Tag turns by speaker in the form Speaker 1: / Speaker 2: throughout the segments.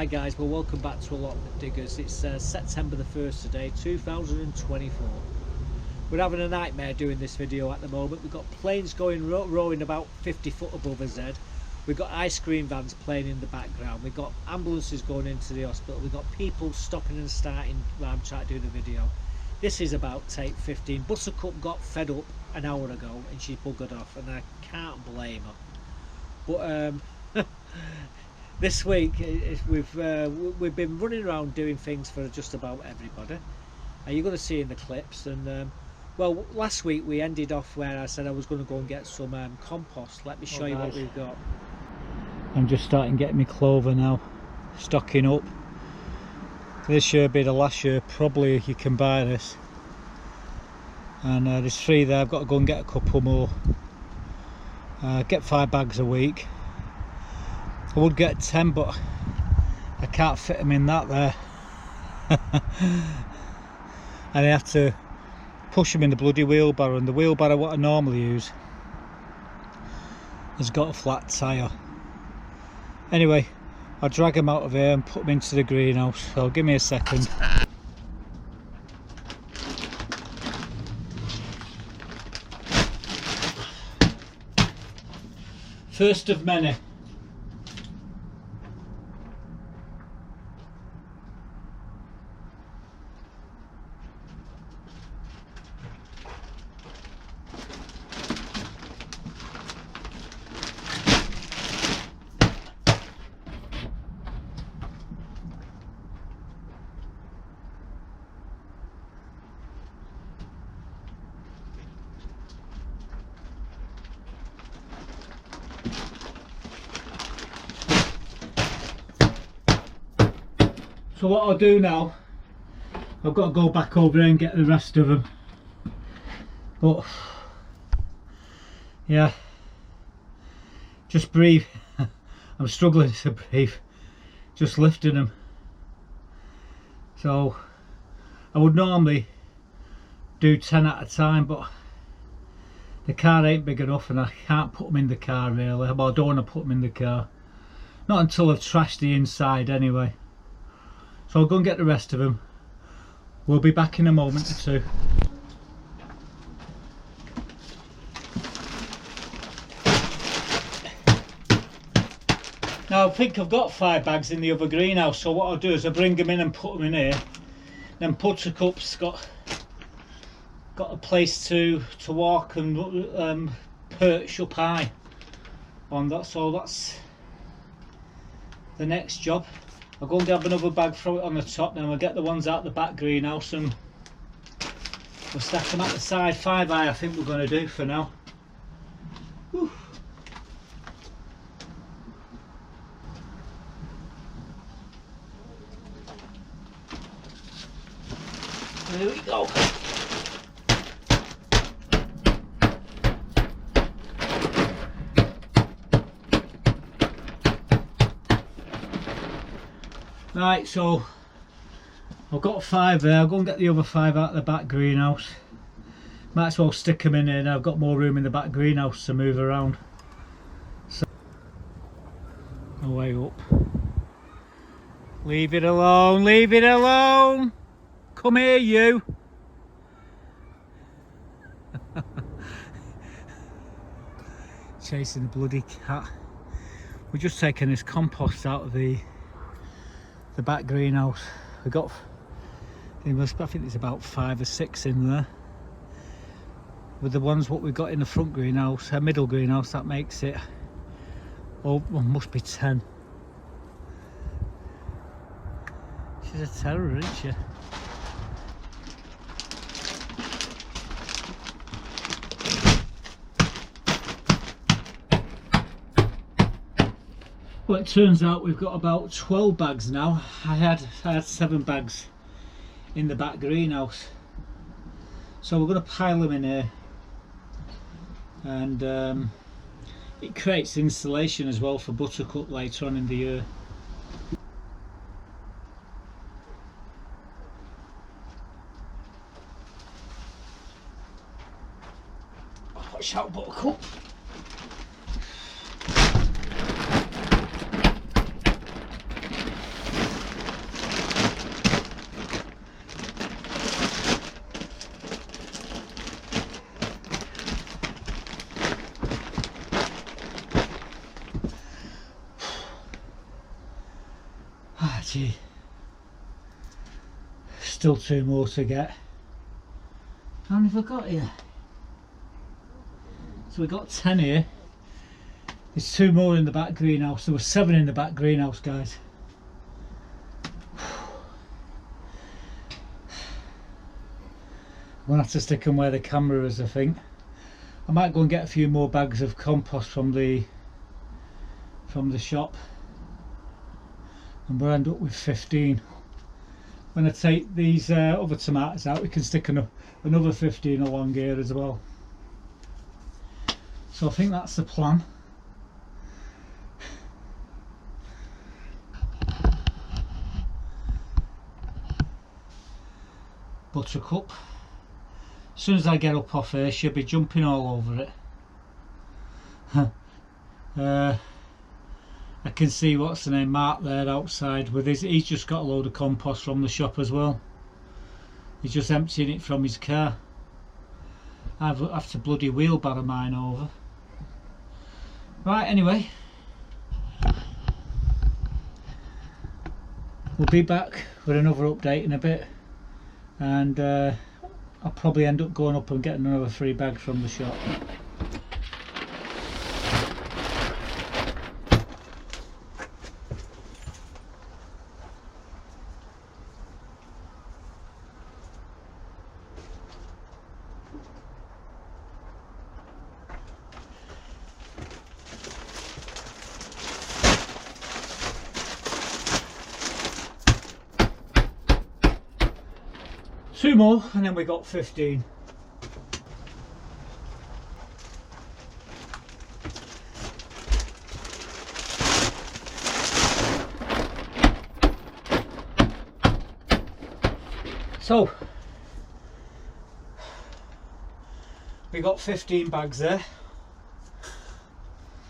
Speaker 1: guys, well welcome back to Allotment Diggers. It's September the 1st today, 2024. We're having a nightmare doing this video at the moment. We've got planes going rowing about 50 foot above us head. We've got ice cream vans playing in the background. We've got ambulances going into the hospital. We've got people stopping and starting while I'm trying to do the video. This is about take 15. Buttercup got fed up an hour ago and she buggered off, and I can't blame her. But this week we've been running around doing things for just about everybody. You're going to see in the clips. And well, last week we ended off where I said I was going to go and get some compost. Let me show you what we've got. I'm just starting getting my clover now, stocking up. This year be the last year probably you can buy this, and there's 3 there. I've got to go and get a couple more. Get 5 bags a week. I would get 10, but I can't fit them in that there. And I have to push them in the bloody wheelbarrow, and the wheelbarrow what I normally use has got a flat tyre. Anyway, I'll drag them out of here and put them into the greenhouse, so give me a second. First of many. So what I'll do now, I've got to go back over there and get the rest of them. But yeah, just breathe. I'm struggling to breathe, just lifting them. So I would normally do 10 at a time, but the car ain't big enough and I can't put them in the car really. Well, I don't want to put them in the car, not until I've trashed the inside anyway. So I'll go and get the rest of them. We'll be back in a moment or two. Now I think I've got 5 bags in the other greenhouse, so what I'll do is I'll bring them in and put them in here. Then Buttercup's got a place to walk and perch up high on that, so that's the next job. I'll go and grab another bag, throw it on the top, then we'll get the ones out the back greenhouse and we'll stack them at the side. 5 high I think we're going to do for now. Whew. There we go. Right, so I've got 5 there. I'll go and get the other 5 out of the back greenhouse. Might as well stick them in here now. I've got more room in the back greenhouse to move around. So, away up. Leave it alone, leave it alone! Come here, you! Chasing the bloody cat. We're just taking this compost out of the back greenhouse. We got, I think there's about 5 or 6 in there. With the ones what we got in the front greenhouse, middle greenhouse, that makes it, oh, well, must be 10. She's a terror, isn't she? Well, it turns out we've got about 12 bags now. I had 7 bags in the back greenhouse. So we're going to pile them in here. And it creates insulation as well for Buttercup later on in the year. Watch out, Buttercup. 30. Still 2 more to get. How many have I got here? So we got 10 here. There's 2 more in the back greenhouse. There were 7 in the back greenhouse, guys. I'm gonna have to stick them where the camera is, I think. I might go and get a few more bags of compost from the shop, and we'll end up with 15. When I take these other tomatoes out, we can stick another 15 along here as well. So I think that's the plan. Buttercup. As soon as I get up off here, she'll be jumping all over it. I can see, what's the name, Mark there outside with his, he's just got a load of compost from the shop as well. He's just emptying it from his car. I have to bloody wheelbarrow mine over. Right, anyway, we'll be back with another update in a bit, and I'll probably end up going up and getting another 3 bags from the shop. Two more and then we got 15. So we got 15 bags there.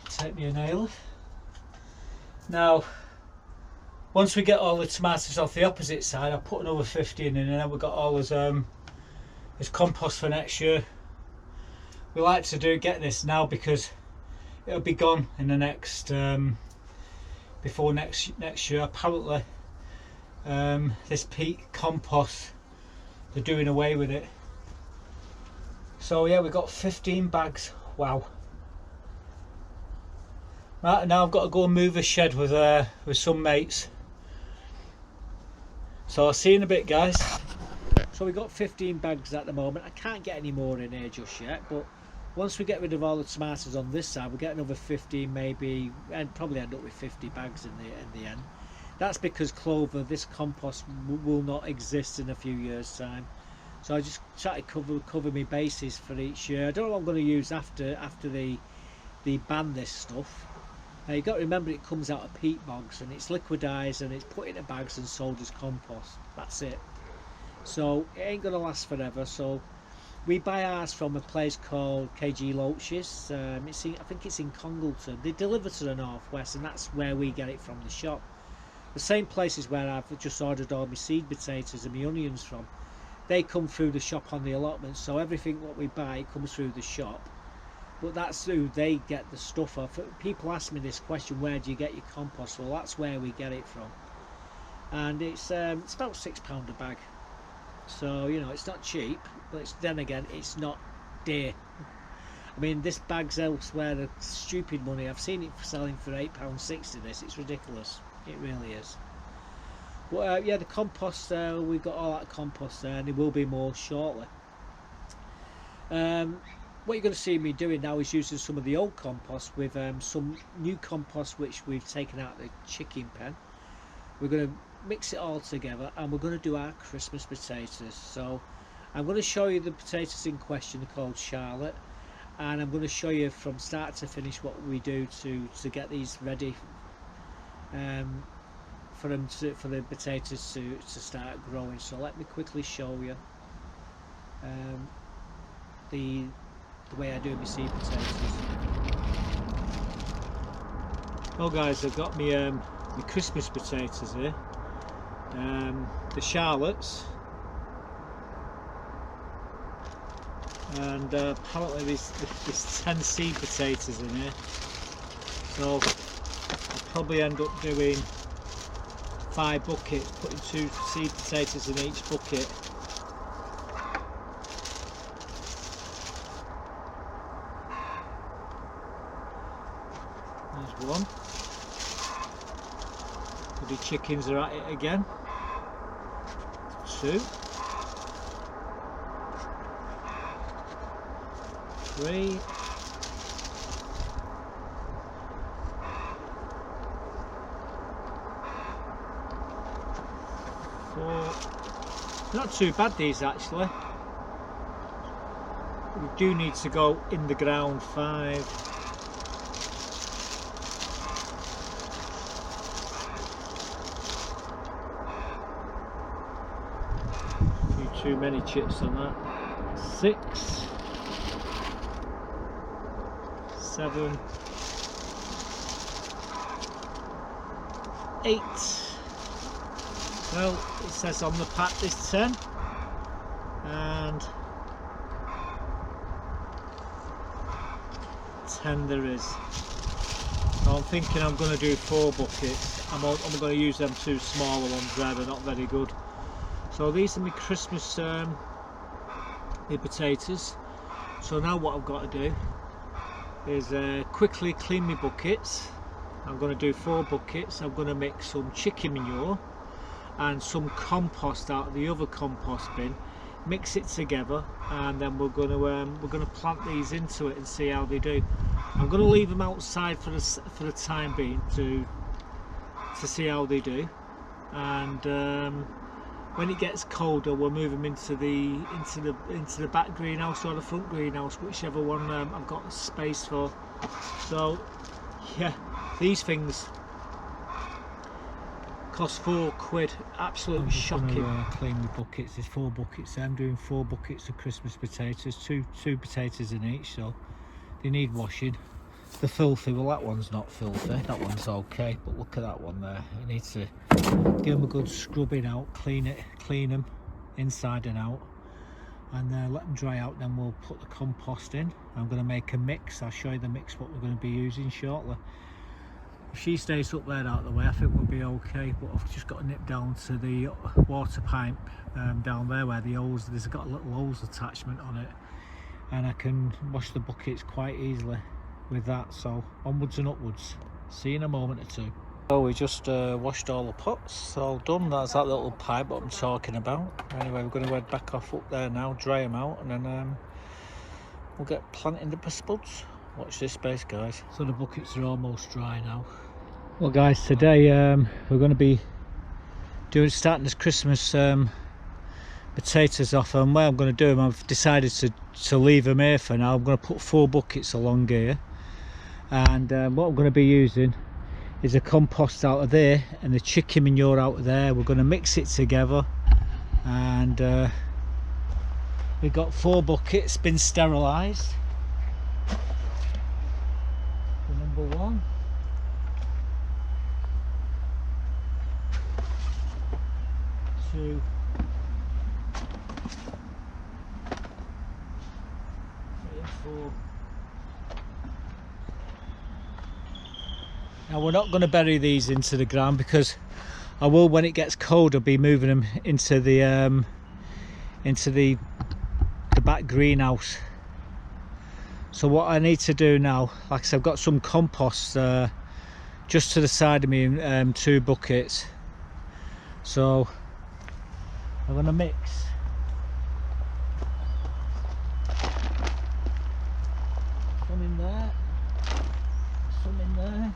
Speaker 1: Take me a nail. Now once we get all the tomatoes off the opposite side, I'll put another 15 in, and then we've got all his compost for next year. We like to get this now because it'll be gone in the next before next year. Apparently this peat compost, they're doing away with it. So yeah, we've got 15 bags. Wow. Right, now I've got to go and move a shed with some mates. So I'll see you in a bit, guys. So we've got 15 bags at the moment. I can't get any more in here just yet, but once we get rid of all the tomatoes on this side, we'll get another 15 maybe, and probably end up with 50 bags in the end. That's because clover, this compost will not exist in a few years time. So I just try to cover my bases for each year. I don't know what I'm going to use after they ban this stuff. Now you've got to remember, it comes out of peat bogs and it's liquidised and it's put into bags and sold as compost. That's it. So it ain't going to last forever. So we buy ours from a place called KG Loaches. I think it's in Congleton. They deliver to the northwest, and that's where we get it from the shop. The same places where I've just ordered all my seed potatoes and my onions from. They come through the shop on the allotment. So everything what we buy comes through the shop. But that's who they get the stuff off. People ask me this question, where do you get your compost? Well, that's where we get it from. And it's about £6 a bag. So, you know, it's not cheap, but then again, it's not dear. I mean, this bag's elsewhere, the stupid money. I've seen it selling for £8.60 this. It's ridiculous. It really is. But yeah, the compost, we've got all that compost there, and there will be more shortly. What you're going to see me doing now is using some of the old compost with some new compost which we've taken out of the chicken pen. We're going to mix it all together, and we're going to do our Christmas potatoes. So I'm going to show you the potatoes in question. They're called Charlotte, and I'm going to show you from start to finish what we do to get these ready for the potatoes to start growing. So let me quickly show you the way I do my seed potatoes. Well guys, I've got my Christmas potatoes here, the Charlottes, and apparently there's 10 seed potatoes in here, so I'll probably end up doing 5 buckets, putting 2 seed potatoes in each bucket. There's one. The chickens are at it again. 2, 3, 4. Not too bad these actually. We do need to go in the ground. 5. Too many chips on that. 6, 7, 8. Well, it says on the pack there's 10, and 10 there is. So I'm thinking I'm going to do 4 buckets. I'm going to use them 2 smaller ones there, they're not very good. So these are my Christmas the potatoes. So now what I've got to do is quickly clean my buckets. I'm going to do 4 buckets. I'm going to mix some chicken manure and some compost out of the other compost bin, mix it together, and then we're going to plant these into it and see how they do. I'm going to leave them outside for the time being to see how they do, and when it gets colder, we'll move them into the back greenhouse or the front greenhouse, whichever one I've got space for. So yeah, these things cost £4. Absolutely shocking. Clean the buckets. There's 4 buckets. I'm doing 4 buckets of Christmas potatoes, two potatoes in each, so they need washing. The filthy, well, that one's not filthy, that one's okay, but look at that one there. You need to give them a good scrubbing out, clean them inside and out, and let them dry out. Then we'll put the compost in. I'm going to make a mix. I'll show you the mix what we're going to be using shortly. If she stays up there out of the way, I think we'll be okay, but I've just got to nip down to the water pipe down there where the hose, there's got a little hose attachment on it, and I can wash the buckets quite easily with that. So onwards and upwards. See you in a moment or 2. So we just washed all the pots, all done. That's that little pipe what I'm talking about. Anyway, we're going to head back off up there now, dry them out, and then we'll get planting the spuds. Watch this space, guys. So the buckets are almost dry now. Well guys, today we're going to be starting this Christmas potatoes off, and where I'm going to do them, I've decided to leave them here for now. I'm going to put 4 buckets along here, and what I'm going to be using is a compost out of there and the chicken manure out of there. We're going to mix it together, and we've got 4 buckets been sterilised. Number 1, two, 3 and 4. Now we're not going to bury these into the ground, because I will, when it gets colder, be moving them into the back greenhouse. So what I need to do now, like I said, I've got some compost just to the side of me, 2 buckets. So I'm going to mix some in there, some in there.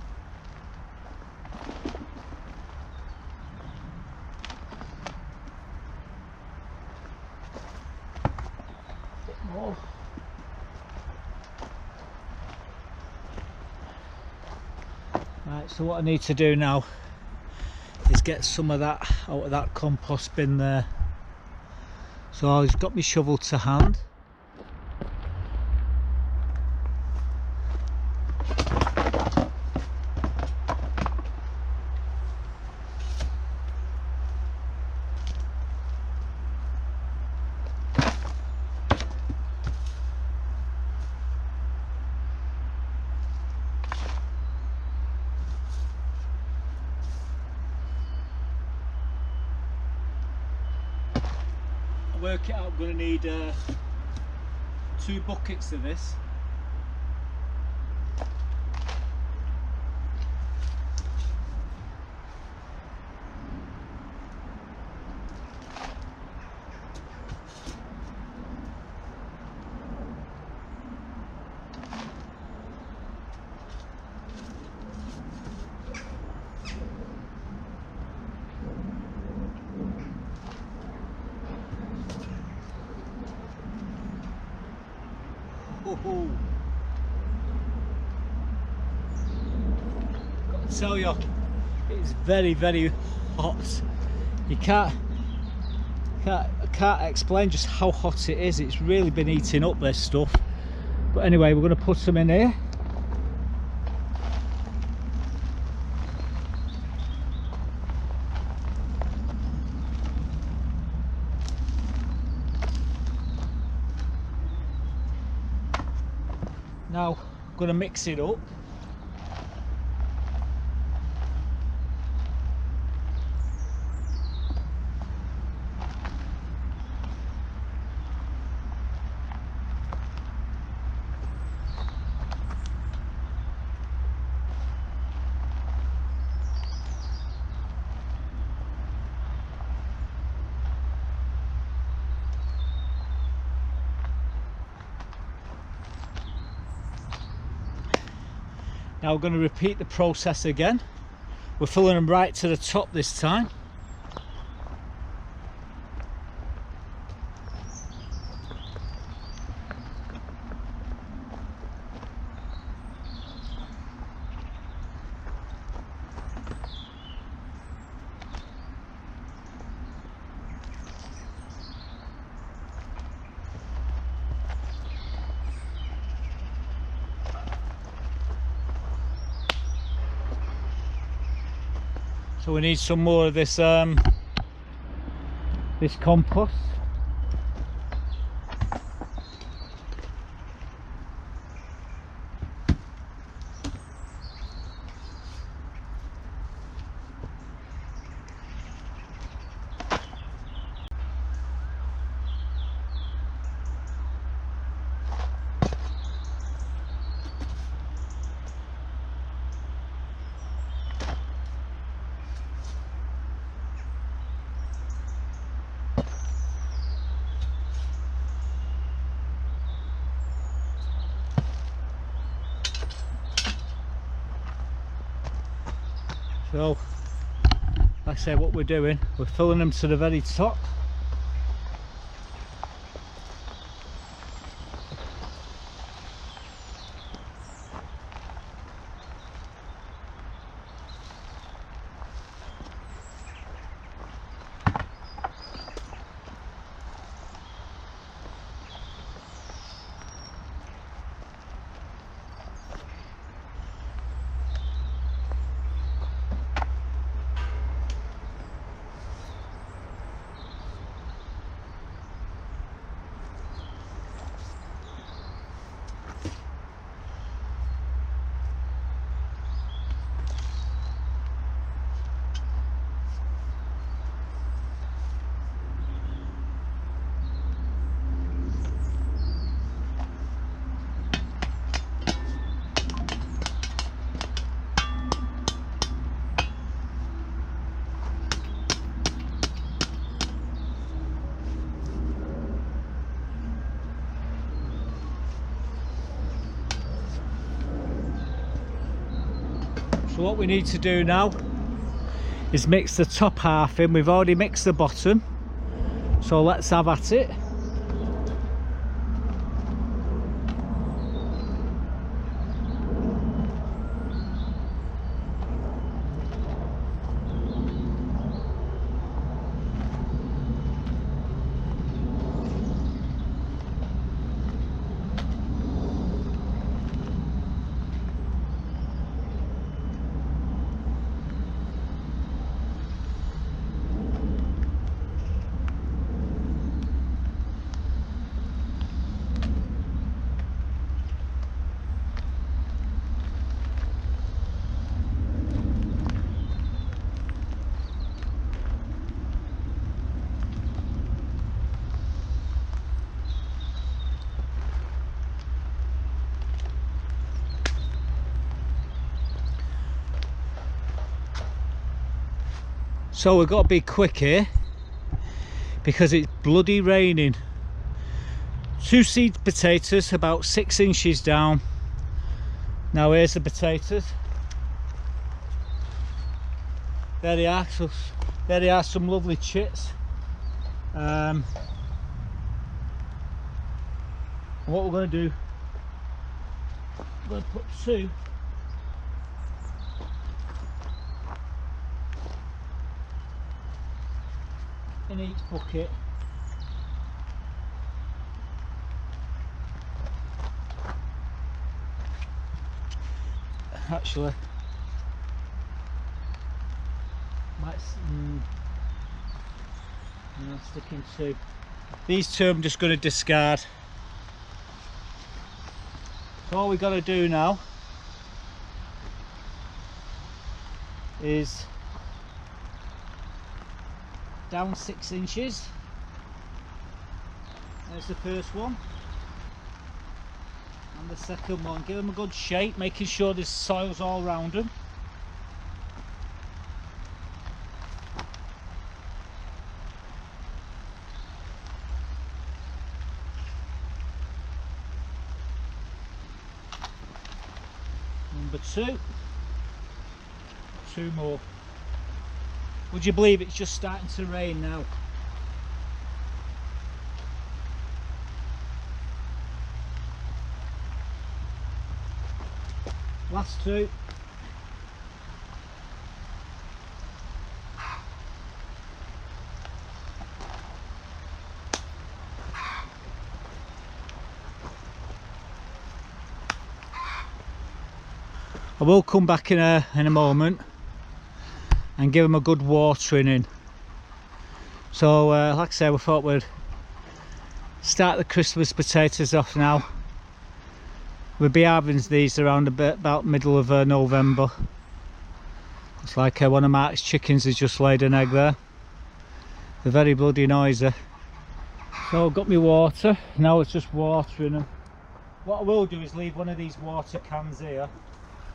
Speaker 1: A bit more. Right, so what I need to do now is get some of that out of that compost bin there. So I've got my shovel to hand. work it out, I'm going to need 2 buckets of this. Got to tell you, it's very, very hot. You can't explain just how hot it is. It's really been eating up this stuff. But anyway, we're going to put some in here. Now I'm going to mix it up. Now we're going to repeat the process again. We're filling them right to the top this time. So we need some more of this this compost. So, like I say, what we're doing, we're filling them to the very top. So what we need to do now is mix the top half in. We've already mixed the bottom, so let's have at it. So we've got to be quick here because it's bloody raining. 2 seed potatoes about 6 inches down. Now here's the potatoes. There they are. So there they are, some lovely chits. What we're going to do, I'm going to put 2 in each bucket. Actually, might sticking 2. These 2 I'm just going to discard. So all we got to do now is down 6 inches. There's the first one, and the second one. Give them a good shake, making sure there's soils all around them. Number 2. 2 more. Would you believe it's just starting to rain now? Last 2. I will come back in a moment and give them a good watering in. So like I said, we thought we'd start the Christmas potatoes off now. We'll be having these around about middle of November. It's like one of Mark's chickens has just laid an egg there. They're very bloody noisy. So I've got my water, now it's just watering them. What I will do is leave one of these water cans here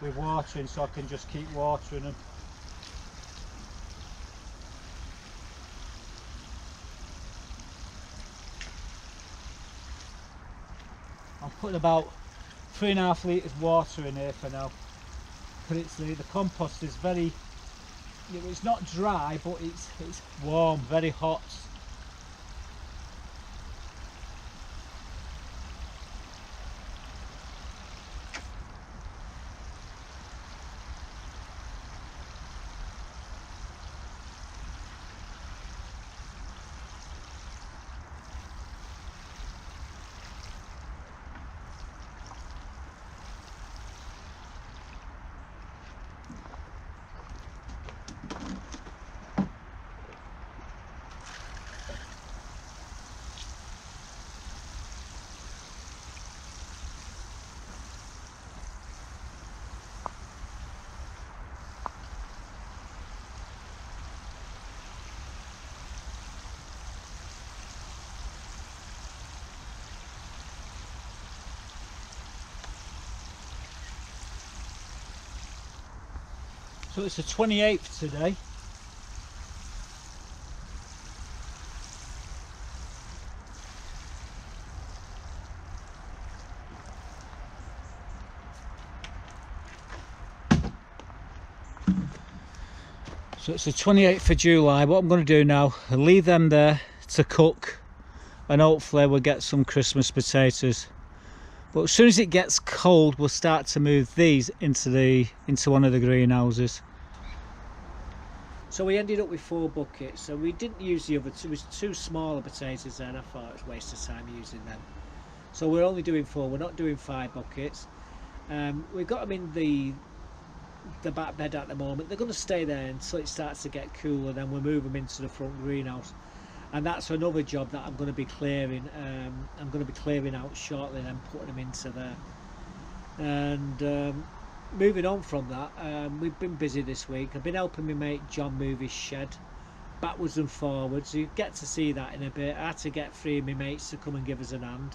Speaker 1: with watering, so I can just keep watering them. I'm putting about 3.5 litres water in here for now. But it's the compost is very, it's not dry, but it's warm, very hot. So it's the 28th today. So it's the 28th of July. What I'm going to do now, I'll leave them there to cook, and hopefully we'll get some Christmas potatoes. But as soon as it gets cold, we'll start to move these into one of the greenhouses. So we ended up with 4 buckets, so we didn't use the other 2. It was 2 smaller potatoes there, and I thought it was a waste of time using them. So we're only doing 4, we're not doing 5 buckets. We've got them in the back bed at the moment. They're going to stay there until it starts to get cooler, then we'll move them into the front greenhouse. And that's another job that I'm going to be clearing. I'm going to be clearing out shortly, then putting them into there. And moving on from that, we've been busy this week. I've been helping my mate John move his shed backwards and forwards. You get to see that in a bit. I had to get 3 of my mates to come and give us a hand.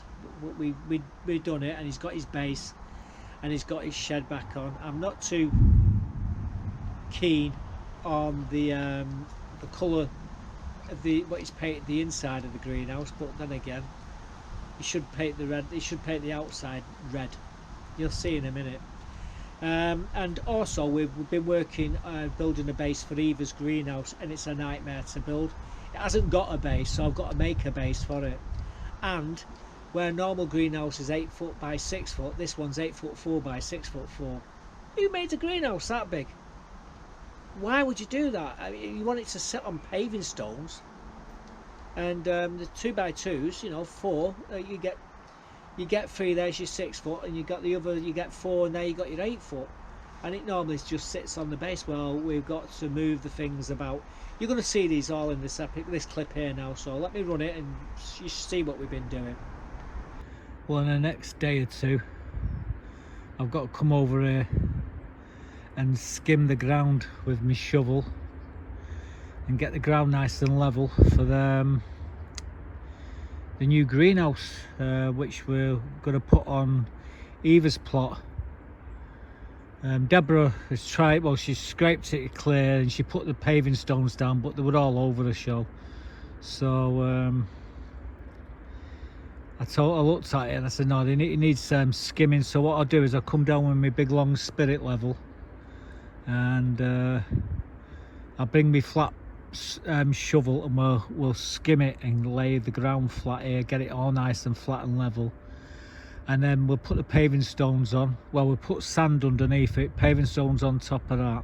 Speaker 1: We've done it, and he's got his base and he's got his shed back on. I'm not too keen on the the colour of the what he's painted the inside of the greenhouse, but then again, he should paint the red. He should paint the outside red. You'll see in a minute. And also we've been working building a base for Eva's greenhouse, and it's a nightmare to build. It hasn't got a base, so I've got to make a base for it. And where a normal greenhouse is 8 foot by 6 foot, this one's 8'4" by 6'4". Who made a greenhouse that big? Why would you do that? I mean, you want it to sit on paving stones, and the 2x2s, you know, 4. You get 3. There's your 6 foot, and you got the other. You get 4, and there you got your 8 foot. And it normally just sits on the base. Well, we've got to move the things about. You're going to see these all in this clip here now. So let me run it, and you see what we've been doing. Well, in the next day or two, I've got to come over here and skim the ground with my shovel and get the ground nice and level for the new greenhouse, which we're going to put on Eva's plot. Deborah has tried, well, she scraped it clear and she put the paving stones down, but they were all over the show. So I looked at it and I said, no, it needs skimming. So what I'll do is I'll come down with my big long spirit level, and I'll bring me flat shovel, and we'll skim it and lay the ground flat here, get it all nice and flat and level, and then we'll put the paving stones on. Well, we'll put sand underneath it, paving stones on top of that,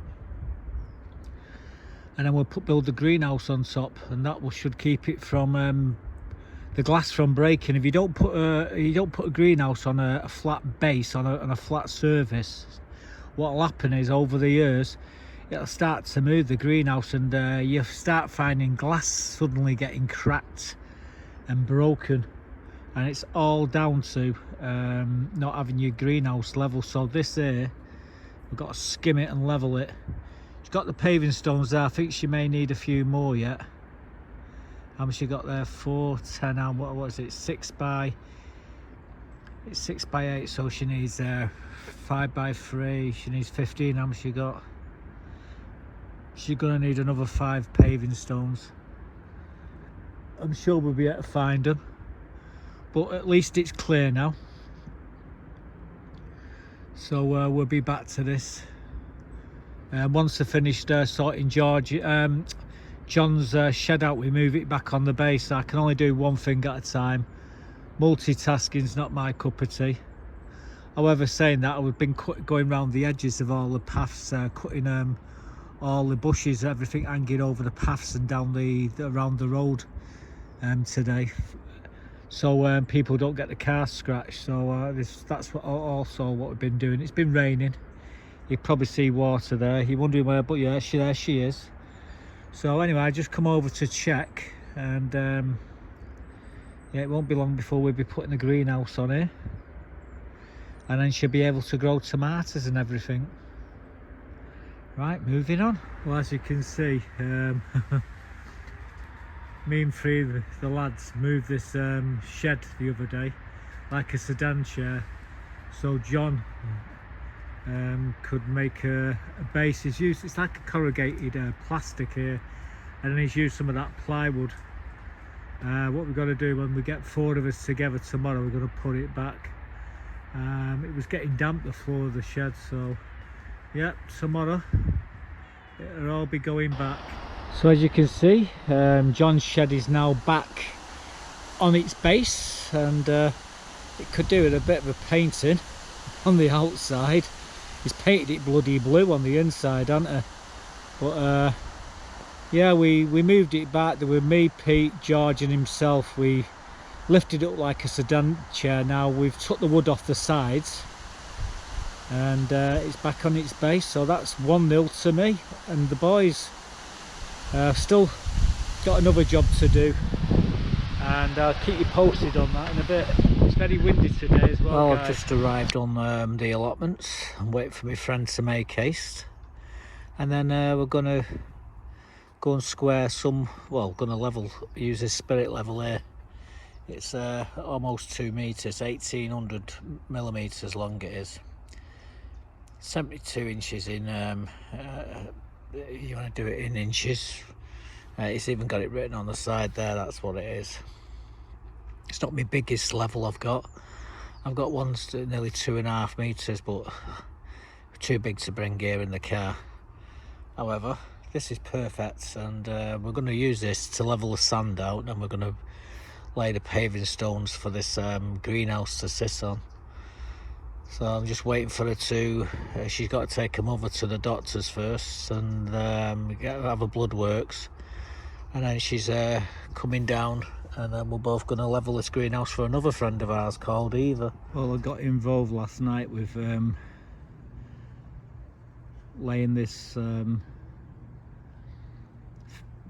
Speaker 1: and then we'll build the greenhouse on top, and that should keep it from the glass from breaking. If you don't put a greenhouse on a flat base, on a flat surface, what'll happen is over the years it'll start to move, the greenhouse, and you start finding glass suddenly getting cracked and broken, and it's all down to not having your greenhouse level. So this here, we've got to skim it and level it. She's got the paving stones there. I think she may need a few more yet. How much you got there? 4, 10, what was it? 6 by 8, so she needs 5 by 3. She needs 15. How much you got? She's gonna need another 5 paving stones. I'm sure we'll be able to find them, but at least it's clear now. So we'll be back to this once I finished sorting John's shed out. We move it back on the base. I can only do one thing at a time. Multitasking's not my cup of tea. However, saying that, I've been going around the edges of all the paths, cutting all the bushes, everything hanging over the paths and down around the road today, so people don't get the car scratched. So that's also what we've been doing. It's been raining. You probably see water there. You're wondering where, but yeah, there she is. So anyway, I just come over to check, and yeah, it won't be long before we'll be putting the greenhouse on here, and then she'll be able to grow tomatoes and everything. Right, moving on. Well, as you can see, me and 3 of the lads moved this shed the other day, like a sedan chair, so John could make a base. It's like a corrugated plastic here, and then he's used some of that plywood. What we've got to do when we get 4 of us together tomorrow, we're going to put it back. It was getting damp, the floor of the shed, so yeah, tomorrow it'll all be going back. So as you can see, John's shed is now back on its base, and it could do with a bit of a painting on the outside. He's painted it bloody blue on the inside, hasn't he? But yeah, we moved it back. There were me, Pete, George and himself. We lifted it up like a sedan chair. Now we've took the wood off the sides, and it's back on its base. So that's 1-0 to me, and the boys still got another job to do, and I'll keep you posted on that in a bit. It's very windy today as well, guys. I've just arrived on the allotments. I'm waiting for my friend to make haste, and then we're gonna go and square some, well, gonna use this spirit level here. It's almost 2 meters, 1800 millimeters long it is, 72 inches in, you want to do it in inches, It's even got it written on the side there, that's what it is. It's not my biggest level I've got. I've got ones nearly 2.5 meters, but too big to bring here in the car. However, this is perfect, and we're going to use this to level the sand out, and we're going to lay the paving stones for this greenhouse to sit on. So I'm just waiting for her to, she's got to take her mother to the doctors first and have a blood works, and then she's coming down, and then we're both going to level this greenhouse for another friend of ours called Eva. Well, I got involved last night with laying this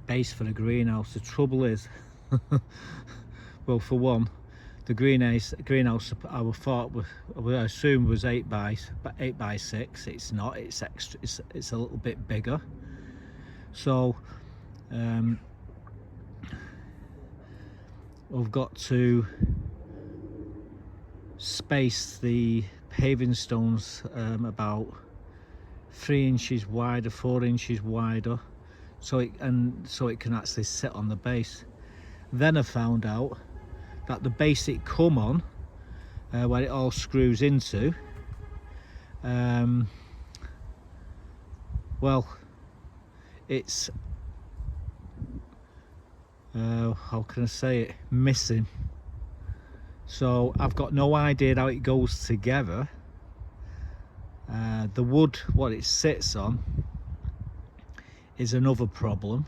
Speaker 1: base for the greenhouse. The trouble is, well, for one, the greenhouse I assumed was 8 by 6. It's not. It's extra. It's a little bit bigger. So we've got to space the paving stones about 3 inches wider, 4 inches wider, so it can actually sit on the base. Then I found out that the base it come on, where it all screws into, well, it's how can I say it, missing. So I've got no idea how it goes together. The wood, what it sits on, is another problem.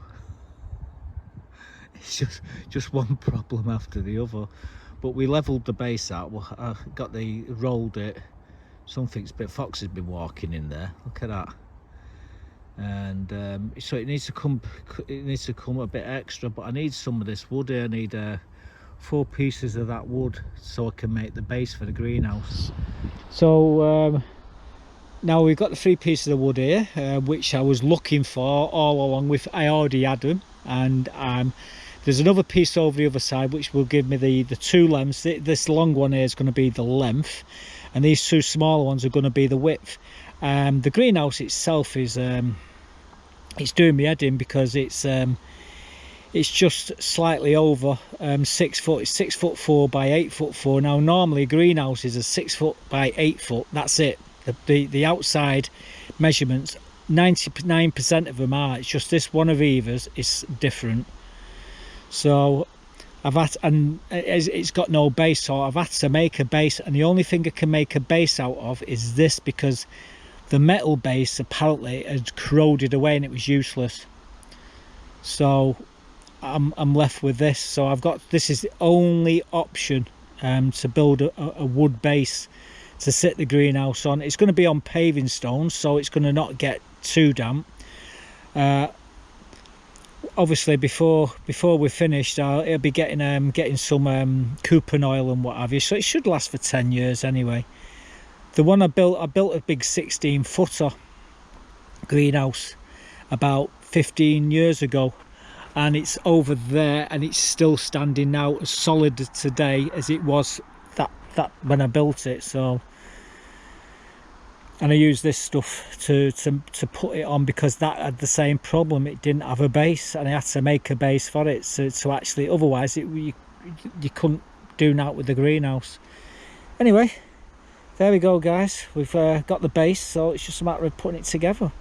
Speaker 1: It's just one problem after the other. But we levelled the base out. I rolled it. Fox has been walking in there. Look at that. And so it needs to come a bit extra. But I need some of this wood here. I need 4 pieces of that wood so I can make the base for the greenhouse. So now we've got the 3 pieces of wood here, which I was looking for all along. I already had them, and there's another piece over the other side which will give me the 2 lengths. This long one here is going to be the length, and these 2 smaller ones are going to be the width. The greenhouse itself is it's doing me head in, because it's just slightly over 6 foot. It's 6'4" by 8'4". Now normally a greenhouse is a 6 foot by 8 foot. That's it. The outside measurements, 99% of them are. It's just this one of Eva's is different. So it's got no base, so I've had to make a base, and the only thing I can make a base out of is this, because the metal base apparently had corroded away and it was useless. So I'm left with this. So this is the only option to build a wood base to sit the greenhouse on. It's going to be on paving stones, so it's going to not get too damp. Obviously before we're finished, it'll be getting some coupon oil and what have you, so it should last for 10 years anyway. The one I built a big 16-footer greenhouse about 15 years ago, and it's over there, and it's still standing now, as solid today as it was that when I built it. So, and I used this stuff to put it on, because that had the same problem. It didn't have a base, and I had to make a base for it. So actually, otherwise you couldn't do that with the greenhouse. Anyway, there we go, guys. We've got the base, so it's just a matter of putting it together.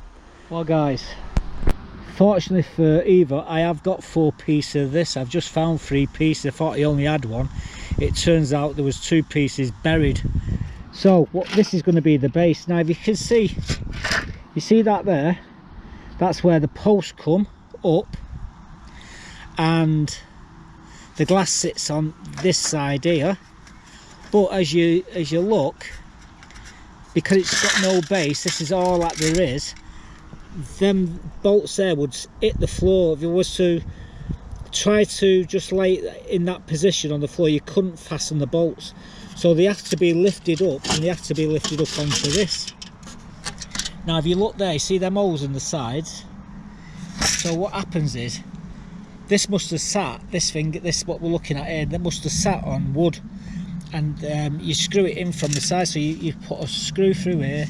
Speaker 1: Well, guys, fortunately for Eva, I have got 4 pieces of this. I've just found 3 pieces. I thought I only had 1. It turns out there was 2 pieces buried. So this is going to be the base. Now, if you can see, you see that there, that's where the posts come up, and the glass sits on this side here. But as you look, because it's got no base, this is all that there is. Them bolts there would hit the floor. If you was to try to just lay it in that position on the floor, you couldn't fasten the bolts. So they have to be lifted up, and they have to be lifted up onto this. Now, if you look there, you see them holes in the sides. So what happens is, this must have sat, this what we're looking at here, that must have sat on wood, and you screw it in from the side. So you put a screw through here,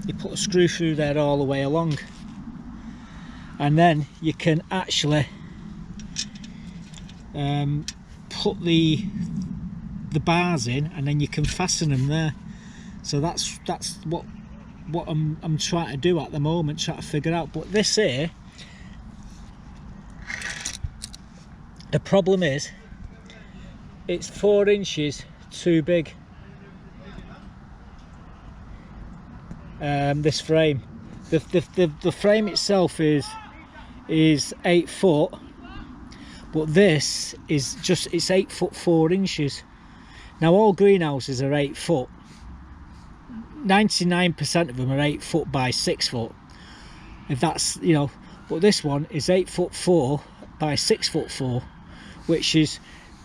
Speaker 1: you put a screw through there all the way along, and then you can actually put the bars in, and then you can fasten them there. So that's what I'm trying to do at the moment, trying to figure out. But this here, the problem is it's 4 inches too big. This frame, the frame itself is 8 foot, but this is just, it's 8 foot 4 inches. Now all greenhouses are 8 foot. 99% of them are 8 foot by 6 foot, if that's, you know, but this one is 8 foot 4 by 6 foot 4, which is,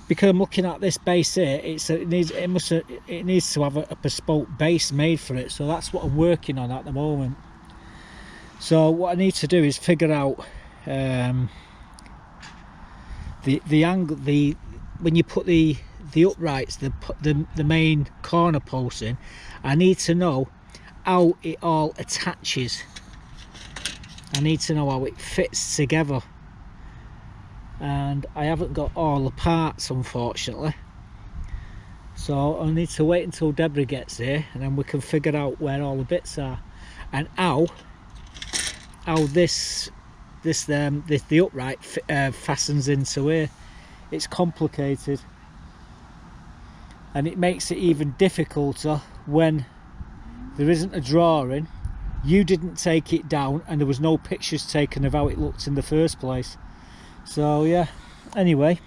Speaker 1: because I'm looking at this base here, it needs to have a bespoke base made for it. So that's what I'm working on at the moment. So what I need to do is figure out the angle, when you put the uprights, the main corner posts in, I need to know how it all attaches. I need to know how it fits together, and I haven't got all the parts, unfortunately. So I need to wait until Deborah gets here, and then we can figure out where all the bits are and how the upright fastens into here. It's complicated, and it makes it even difficulter when there isn't a drawing, you didn't take it down, and there was no pictures taken of how it looked in the first place. So yeah, anyway,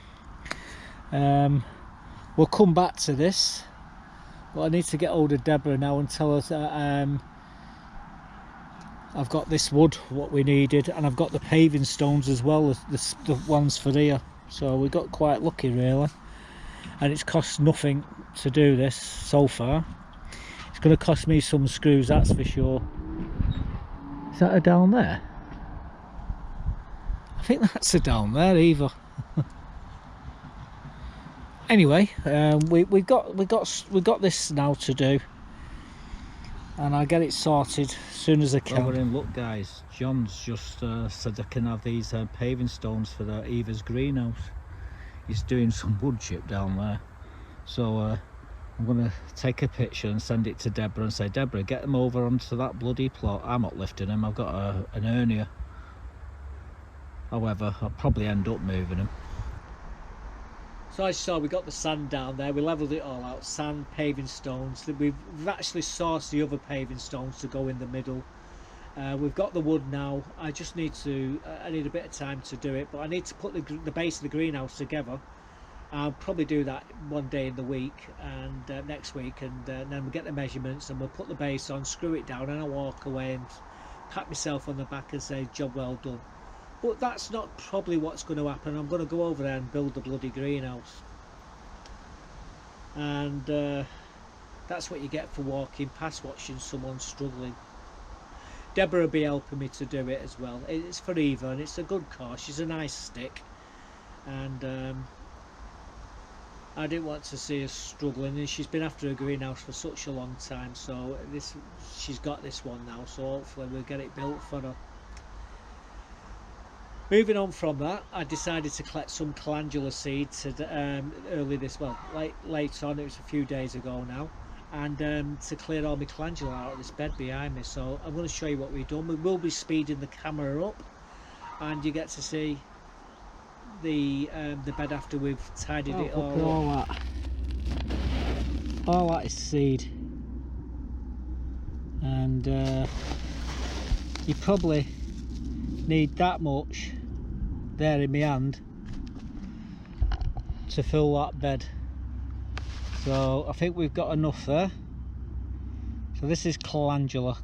Speaker 1: we'll come back to this, but I need to get hold of Deborah now and tell her that I've got this wood, what we needed, and I've got the paving stones as well as the ones for here. So we got quite lucky really, and it's cost nothing to do this so far. It's going to cost me some screws, that's for sure. Is that a down there? I think that's a down there either. Anyway, we got this now to do, and I'll get it sorted as soon as I can. Well, look guys, John's just said I can have these paving stones for Eva's greenhouse. He's doing some wood chip down there, so I'm gonna take a picture and send it to Deborah and say, Deborah, get them over onto that bloody plot. I'm not lifting them, I've got an hernia. However, I'll probably end up moving them. So as you saw, we got the sand down there, we levelled it all out, sand, paving stones. We've actually sourced the other paving stones to go in the middle. We've got the wood now. I just need to, I need a bit of time to do it, but I need to put the base of the greenhouse together. I'll probably do that one day in the week, and next week, and then we'll get the measurements and we'll put the base on, screw it down, and I'll walk away and pat myself on the back and say, job well done. But that's not probably what's going to happen. I'm going to go over there and build the bloody greenhouse, and that's what you get for walking past watching someone struggling. Deborah will be helping me to do it as well. It's for Eva, and it's a good cause. She's a nice stick, and I didn't want to see her struggling, and she's been after a greenhouse for such a long time, so she's got this one now, so hopefully we'll get it built for her. Moving on from that, I decided to collect some calendula seeds early this, well, late on, it was a few days ago now, and to clear all my calendula out of this bed behind me. So I'm going to show you what we've done. We will be speeding the camera up, and you get to see the bed after we've tidied it all up. All that is seed, and you probably need that much there in my hand to fill that bed. So I think we've got enough there. So this is calendula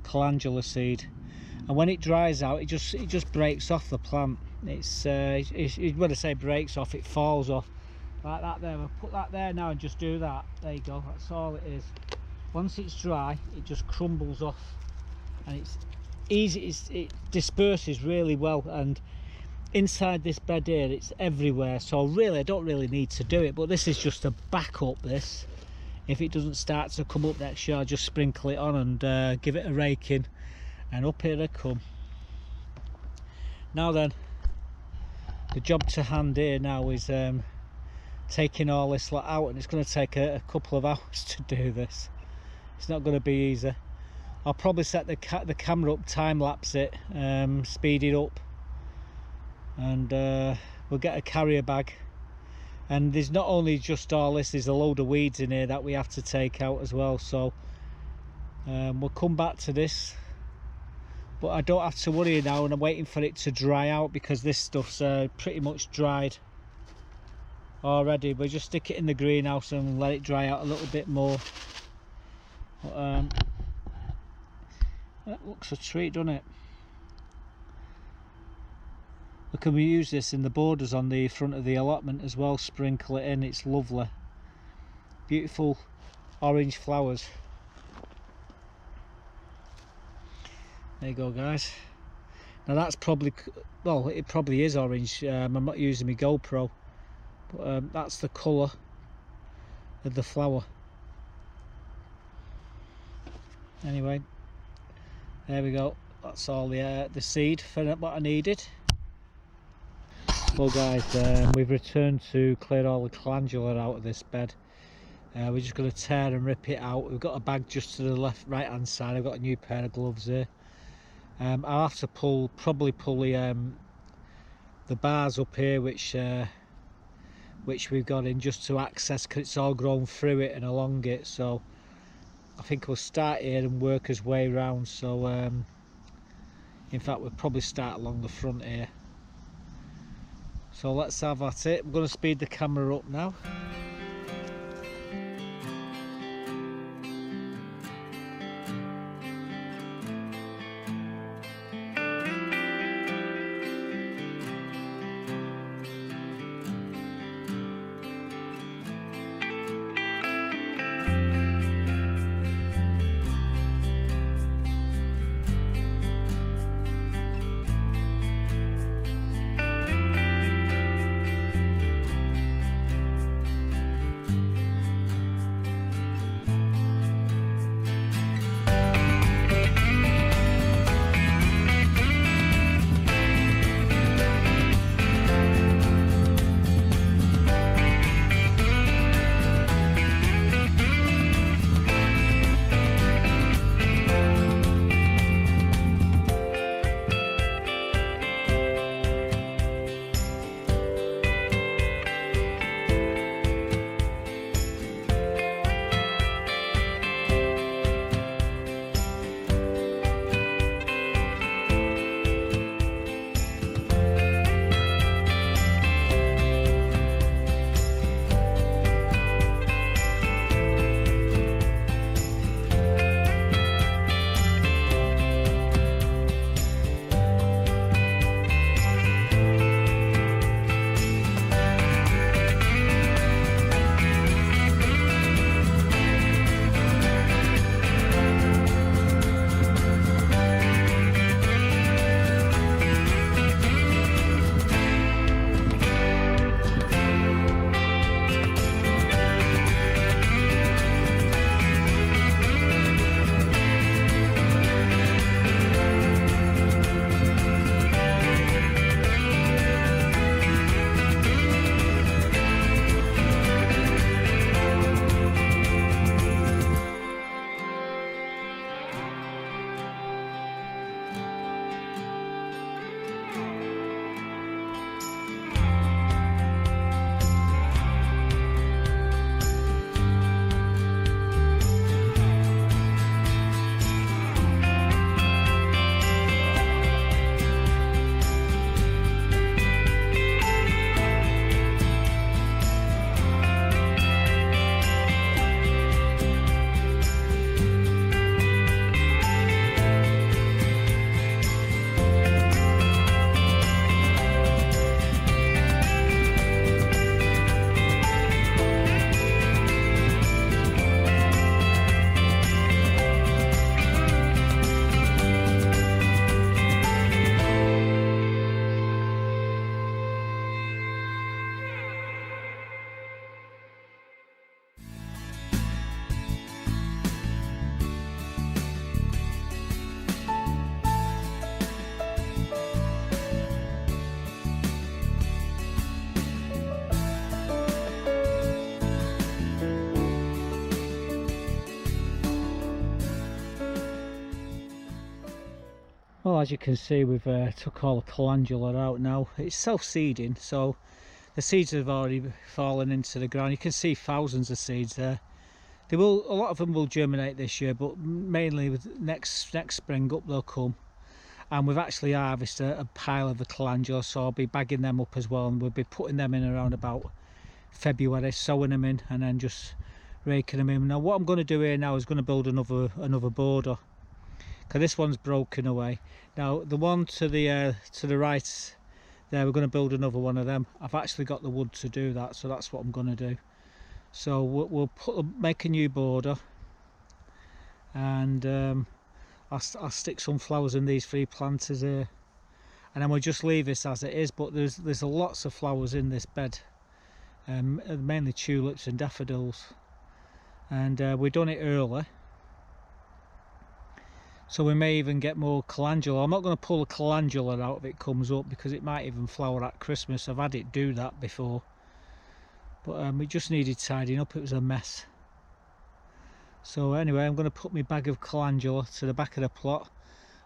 Speaker 1: seed, and when it dries out, it just breaks off the plant. It's when I say breaks off, it falls off like that there. I'll put that there now and just do that. There you go, that's all it is. Once it's dry, it just crumbles off, and it's easy, it disperses really well, and inside this bed here it's everywhere. So really I don't really need to do it, but this is just a backup. This, if it doesn't start to come up next year, I'll just sprinkle it on and give it a rake in, and up here I come. Now then, the job to hand here now is taking all this lot out, and it's going to take a couple of hours to do this. It's not going to be easy. I'll probably set the camera up, time lapse it, speed it up, and we'll get a carrier bag. And there's not only just all this, there's a load of weeds in here that we have to take out as well, so we'll come back to this. But I don't have to worry now, and I'm waiting for it to dry out because this stuff's pretty much dried already. We'll just stick it in the greenhouse and let it dry out a little bit more. But, that looks a treat, doesn't it? We can use this in the borders on the front of the allotment as well, sprinkle it in, it's lovely. Beautiful orange flowers. There you go, guys. Now that's probably, well, it probably is orange. I'm not using my GoPro, but that's the colour of the flower. Anyway, there we go. That's all the seed for what I needed. Well, guys, we've returned to clear all the calendula out of this bed. We're just going to tear and rip it out. We've got a bag just to the right hand side. I've got a new pair of gloves here. I'll have to probably pull the bars up here, which we've got in, just to access, because it's all grown through it and along it. So I think we'll start here and work his way around. So in fact, we'll probably start along the front here. So let's have at it. I'm going to speed the camera up now. Well, as you can see, we've took all the calendula out now. It's self-seeding, so the seeds have already fallen into the ground. You can see thousands of seeds there. A lot of them will germinate this year, but mainly with next spring up they'll come. And we've actually harvested a pile of the calendula, so I'll be bagging them up as well, and we'll be putting them in around about February, sowing them in and then just raking them in. Now what I'm going to do here now is going to build another border, because this one's broken away. Now the one to the right there, we're going to build another one of them. I've actually got the wood to do that, so that's what I'm going to do. So we'll make a new border, and I'll stick some flowers in these 3 planters here, and then we'll just leave this as it is. But there's lots of flowers in this bed, mainly tulips and daffodils, and we've done it early, so we may even get more calendula. I'm not going to pull the calendula out if it comes up, because it might even flower at Christmas. I've had it do that before, but it just needed tidying up. It was a mess. So anyway, I'm going to put my bag of calendula to the back of the plot.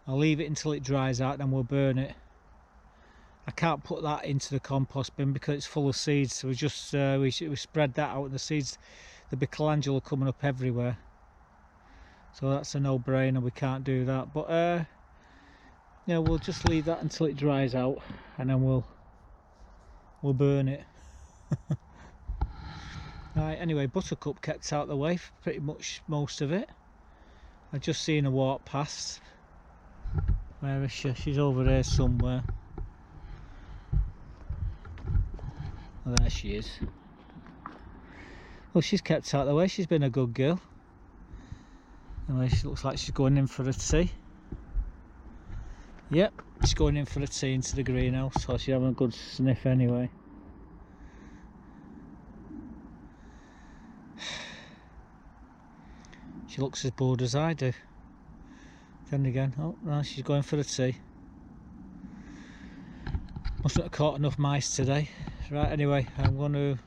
Speaker 1: I'll leave it until it dries out, then we'll burn it. I can't put that into the compost bin because it's full of seeds, so we spread that out, and the seeds, there'll be calendula coming up everywhere. So that's a no-brainer, we can't do that. But yeah, we'll just leave that until it dries out, and then we'll burn it. Right, anyway, Buttercup kept out the way for pretty much most of it. I just seen her walk past. Where is she? She's over there somewhere. Oh, there she is. Well, she's kept out the way. She's been a good girl. Anyway, she looks like she's going in for a tea. Yep, she's going in for a tea into the greenhouse, so she's having a good sniff anyway. She looks as bored as I do. Then again, oh no, she's going for the tea. Mustn't have caught enough mice today. Right, anyway, I'm going to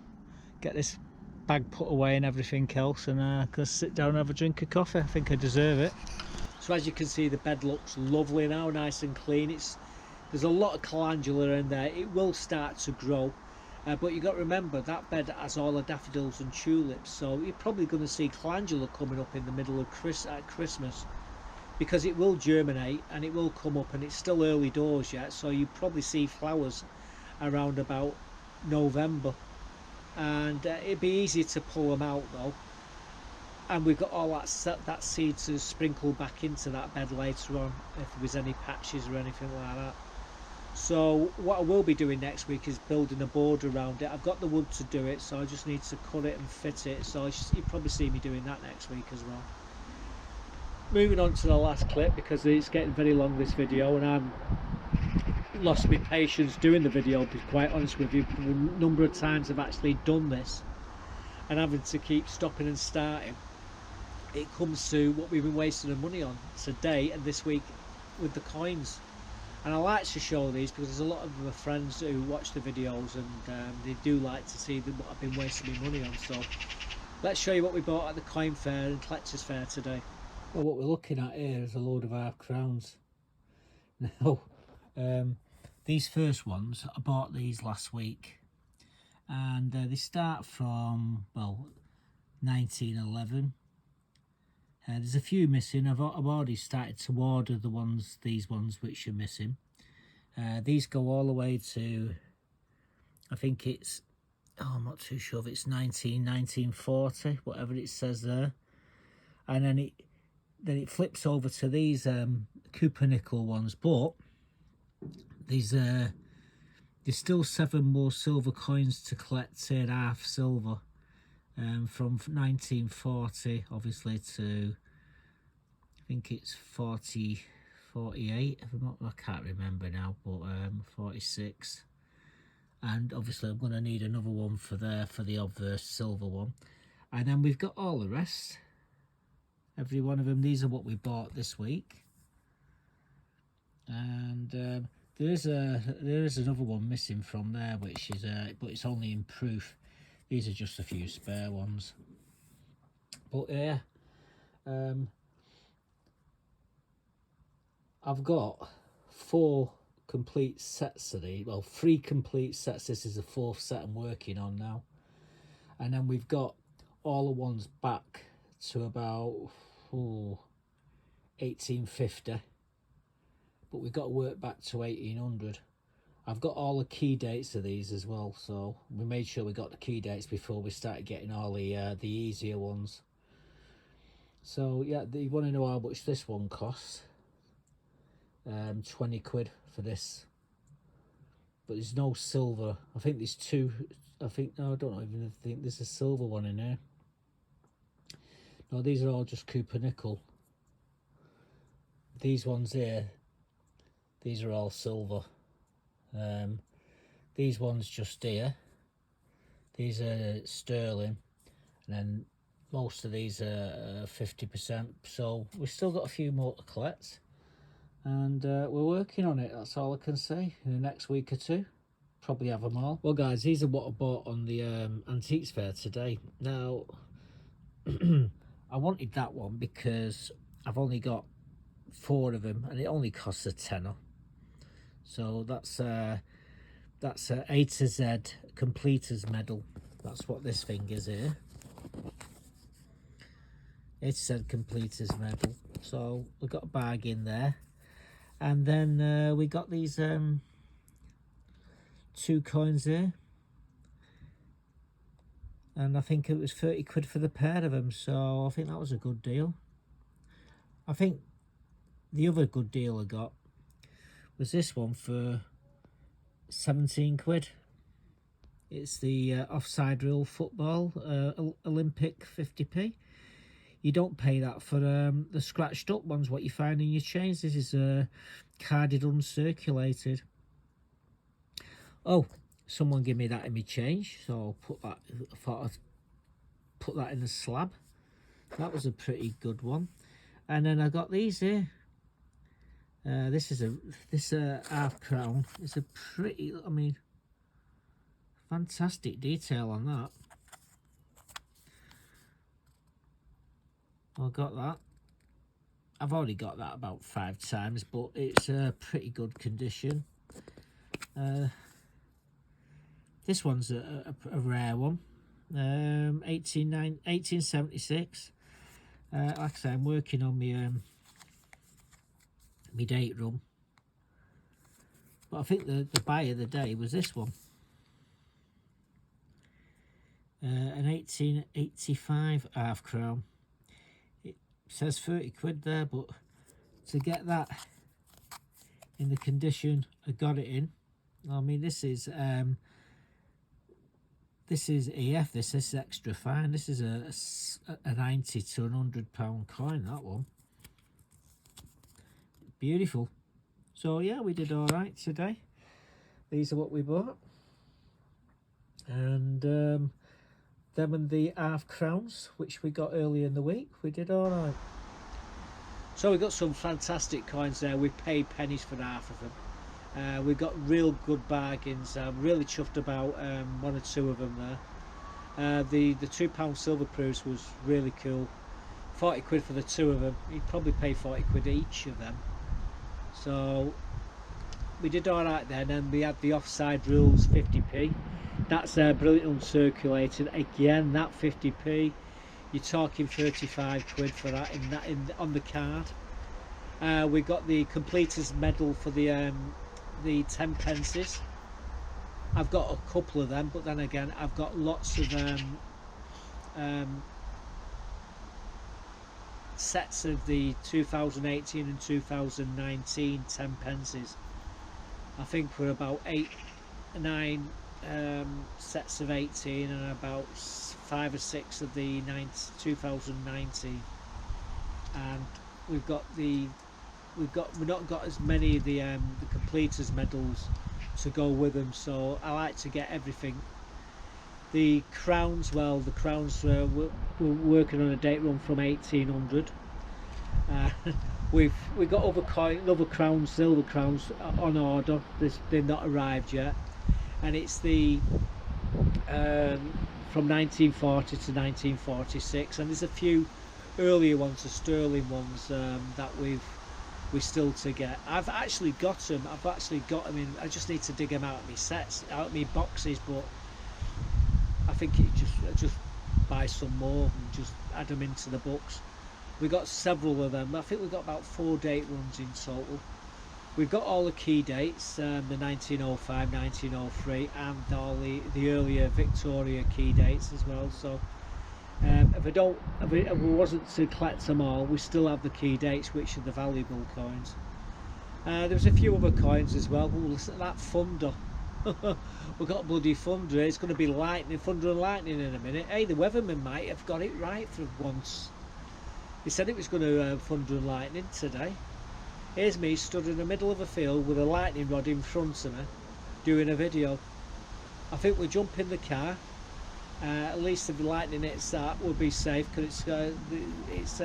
Speaker 1: get this bag put away and everything else, and gonna sit down and have a drink of coffee. I think I deserve it. So as you can see, the bed looks lovely now, nice and clean. There's a lot of calendula in there. It will start to grow. But you've got to remember that bed has all the daffodils and tulips, so you're probably going to see calendula coming up in the middle of Christmas, because it will germinate and it will come up, and it's still early doors yet, so you probably see flowers around about November, and it'd be easy to pull them out though, and we've got all that seed to sprinkle back into that bed later on if there was any patches or anything like that. So what I will be doing next week is building a border around it. I've got the wood to do it, so I just need to cut it and fit it, so you'll probably see me doing that next week as well. Moving on to the last clip, because it's getting very long, this video, and I've lost my patience doing the video, to be quite honest with you. The number of times I've actually done this and having to keep stopping and starting, it comes to what we've been wasting our money on today and this week with the coins. And I like to show these because there's a lot of my friends who watch the videos, and they do like to see what I've been wasting my money on. So let's show you what we bought at the coin fair and collectors fair today. Well, what we're looking at here is a load of half crowns. Now, these first ones, I bought these last week, and they start from, well, 1911. There's a few missing. I've already started to order these ones which are missing. These go all the way to, I think it's, I'm not too sure if it's 1940, whatever it says there. And then it flips over to these Cooper nickel ones, but there's still 7 more silver coins to collect here, half silver. From 1940 obviously to, I think it's 48, if I'm not, I can't remember now, but 46. And obviously I'm going to need another one for the obverse silver one. And then we've got all the rest, every one of them. These are what we bought this week. And there is another one missing from there, which is but it's only in proof. These are just a few spare ones. But yeah, I've got 4 complete sets of these. Well, 3 complete sets. This is the 4th set I'm working on now. And then we've got all the ones back to about 1850. But we've got to work back to 1800. I've got all the key dates of these as well, so we made sure we got the key dates before we started getting all the easier ones. So yeah, you want to know how much this one costs? 20 quid for this. But there's no silver. I think there's 2. I think, no, I don't even think there's a silver one in here. No, these are all just copper nickel. These ones here, these are all silver. These ones just here, these are sterling, and then most of these are 50%. So we've still got a few more to collect, and we're working on it. That's all I can say. In the next week or 2, probably have them all. Well guys, these are what I bought on the antiques fair today. Now I wanted that one because I've only got 4 of them and it only costs a tenner. So that's A to Z completers medal. That's what this thing is here. A to Z completers medal. So we got a bag in there, and then we got these 2 coins here, and I think it was 30 quid for the pair of them. So I think that was a good deal. I think the other good deal I got was this one for 17 quid. It's the offside rule football Olympic 50p. You don't pay that for the scratched up ones what you find in your chains. This is carded uncirculated. Oh, someone give me that in my change, so I'll put that. I thought I'd put that in the slab. That was a pretty good one. And then I got these here. This is a half crown. It's a pretty, I mean, fantastic detail on that. I got that. I've already got that about 5 times, but it's a pretty good condition. This one's a rare one. 1876. Like I say, I'm working on my date room, but I think the buy of the day was this one, an 1885 half crown. It says 30 quid there, but to get that in the condition I got it in, I mean, this is EF. This is extra fine. This is a 90 to £100 coin, that one. Beautiful. So yeah, we did all right today. These are what we bought, and them and the half crowns which we got earlier in the week, we did all right. So we got some fantastic coins there. We paid pennies for half of them. We got real good bargains. I'm really chuffed about 1 or 2 of them there. The £2 silver proofs was really cool. 40 quid for the 2 of them. You'd probably pay 40 quid each of them. So we did all right there. Then we had the offside rules 50p. That's brilliant uncirculated. Again, that 50p. You're talking 35 quid for that on the card. We got the completers medal for the 10 pences. I've got a couple of them, but then again, I've got lots of sets of the 2018 and 2019 10 pences. I think we're about 8 or 9 sets of 18 and about 5 or 6 of the 2019, and we've not got as many of the completers medals to go with them, so I like to get everything. The crowns, well, the crowns we're working on a date run from 1800. We've got other crowns, silver crowns on order. They've not arrived yet, and it's the from 1940 to 1946, and there's a few earlier ones, the sterling ones, that we've we're still to get. I've actually got them in. I just need to dig them out of my sets, out of my boxes, but I think I just buy some more and just add them into the books. We got several of them. I think we've got about 4 date runs in total. We've got all the key dates, the 1905, 1903, and all the earlier Victoria key dates as well. So if it wasn't to collect them all, we still have the key dates, which are the valuable coins. There's a few other coins as well. Ooh, listen to that thunder. We've got bloody thunder. It's going to be lightning, thunder and lightning in a minute. Hey, the weatherman might have got it right for once. He said it was going to thunder and lightning today. Here's me stood in the middle of a field with a lightning rod in front of me doing a video. I think we'll jump in the car. At least if the lightning hits that, we'll be safe, because it's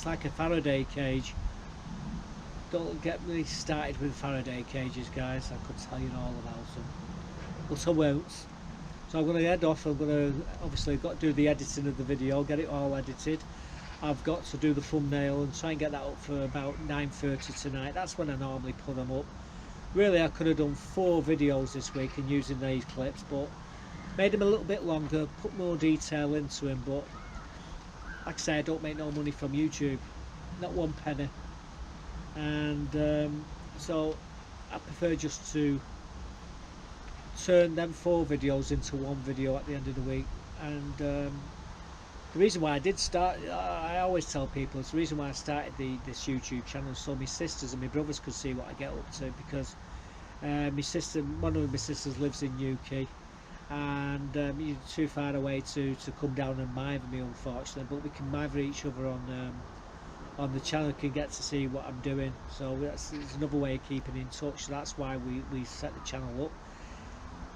Speaker 1: like a Faraday cage. Don't get me started with Faraday cages, guys. I could tell you all about them, but I won't. So I'm going to head off. I'm going to obviously got to do the editing of the video, get it all edited. I've got to do the thumbnail and try and get that up for about 9:30 tonight. That's when I normally put them up. Really, I could have done 4 videos this week and using these clips, but made them a little bit longer, put more detail into them. But like I say, I don't make no money from YouTube, not 1 penny, and so I prefer just to turn them 4 videos into 1 video at the end of the week. And the reason why I did start, I always tell people, it's the reason why I started this YouTube channel, so my sisters and my brothers could see what I get up to, because one of my sisters lives in UK, and you're too far away to come down and mither me, unfortunately, but we can mither each other on the channel, can get to see what I'm doing. So it's another way of keeping in touch. So that's why we set the channel up.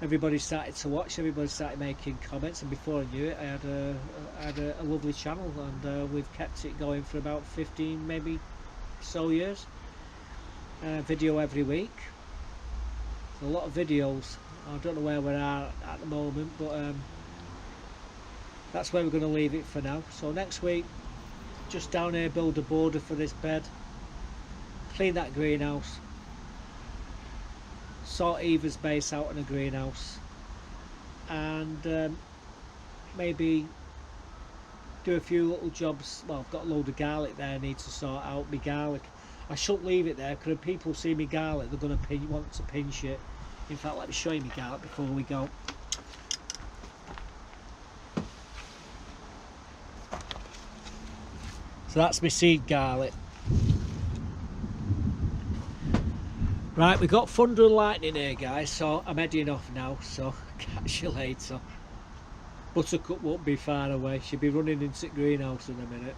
Speaker 1: Everybody started to watch, everybody started making comments, and before I knew it, I had a lovely channel, and we've kept it going for about 15 maybe so years. Video every week. So a lot of videos. I don't know where we're at the moment, but that's where we're going to leave it for now. So next week, just down here, build a border for this bed, clean that greenhouse, sort Eva's base out in a greenhouse, and maybe do a few little jobs. Well, I've got a load of garlic there I need to sort out. My garlic, I shouldn't leave it there, because if people see me garlic, they're going to want to pinch it. In fact, let me show you my garlic before we go. So that's my seed garlic. Right, we got thunder and lightning here, guys, so I'm heading off now, so catch you later. Buttercup won't be far away, she'll be running into the greenhouse in a minute.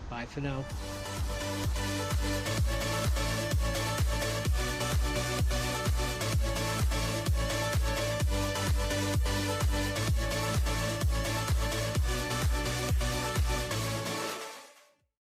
Speaker 1: Bye for now.